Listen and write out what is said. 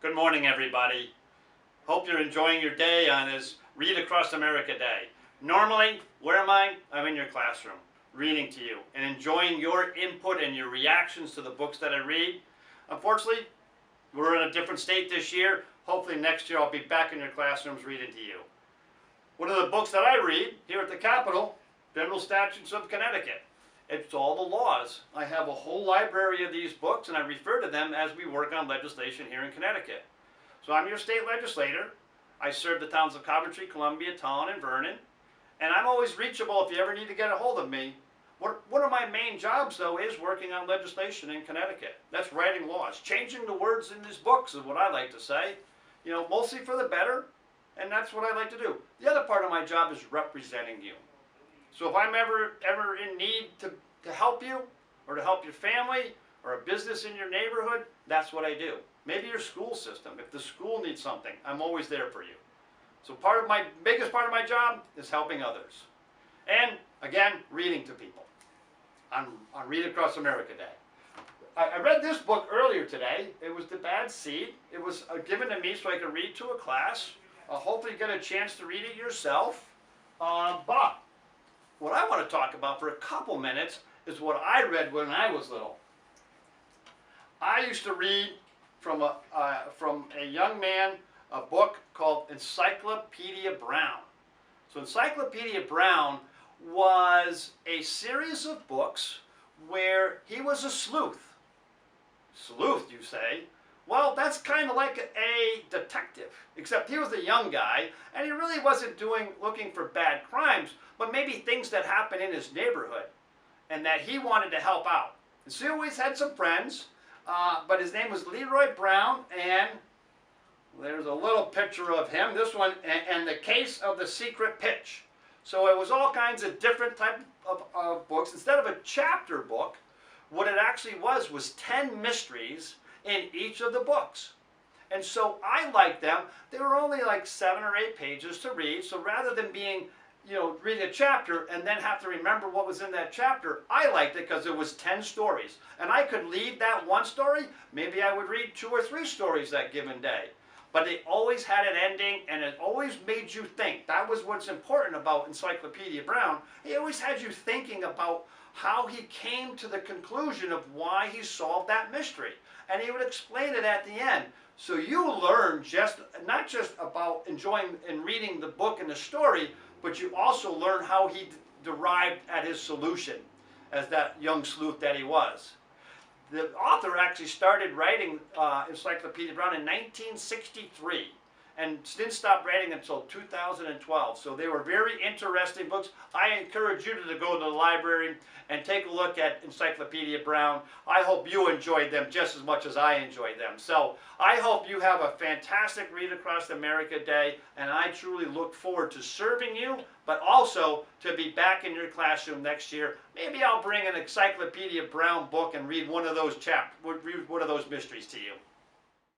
Good morning, everybody. Hope you're enjoying your day on this Read Across America Day. Normally, where am I? I'm in your classroom, reading to you and enjoying your input and your reactions to the books that I read. Unfortunately, we're in a different state this year. Hopefully next year I'll be back in your classrooms reading to you. One of the books that I read here at the Capitol, General Statutes of Connecticut. It's all the laws. I have a whole library of these books, and I refer to them as we work on legislation here in Connecticut. So I'm your state legislator. I serve the towns of Coventry, Columbia, Tolland, and Vernon. And I'm always reachable if you ever need to get a hold of me. One of my main jobs, though, is working on legislation in Connecticut. That's writing laws. Changing the words in these books is what I like to say. You know, mostly for the better, and that's what I like to do. The other part of my job is representing you. So if I'm ever in need to help you, or to help your family, or a business in your neighborhood, that's what I do. Maybe your school system. If the school needs something, I'm always there for you. So biggest part of my job is helping others. And, again, reading to people on Read Across America Day. I read this book earlier today. It was The Bad Seed. It was given to me so I could read to a class. Hopefully you get a chance to read it yourself. But what I want to talk about for a couple minutes is what I read when I was little. I used to read from a young man a book called Encyclopedia Brown. So Encyclopedia Brown was a series of books where he was a sleuth. Sleuth, you say? Well, that's kind of like a detective, except he was a young guy, and he really wasn't looking for bad crimes, but maybe things that happened in his neighborhood, and that he wanted to help out. And so he always had some friends, but his name was Leroy Brown, and there's a little picture of him, this one, and The Case of the Secret Pitch. So it was all kinds of different type of books. Instead of a chapter book, what it actually was 10 mysteries in each of the books. And so I liked them. They were only like 7 or 8 pages to read, so rather than reading a chapter and then have to remember what was in that chapter, I liked it because it was 10 stories. And I could leave that one story, maybe I would read 2 or 3 stories that given day. But they always had an ending, and it always made you think. That was what's important about Encyclopedia Brown. He always had you thinking about how he came to the conclusion of why he solved that mystery. And he would explain it at the end. So you learn not just about enjoying and reading the book and the story, but you also learn how he derived at his solution as that young sleuth that he was. The author actually started writing Encyclopedia Brown in 1963 and didn't stop writing until 2012. So they were very interesting books. I encourage you to go to the library and take a look at Encyclopedia Brown. I hope you enjoyed them just as much as I enjoyed them. So I hope you have a fantastic Read Across America Day, and I truly look forward to serving you, but also to be back in your classroom next year. Maybe I'll bring an Encyclopedia Brown book and read one of those mysteries to you.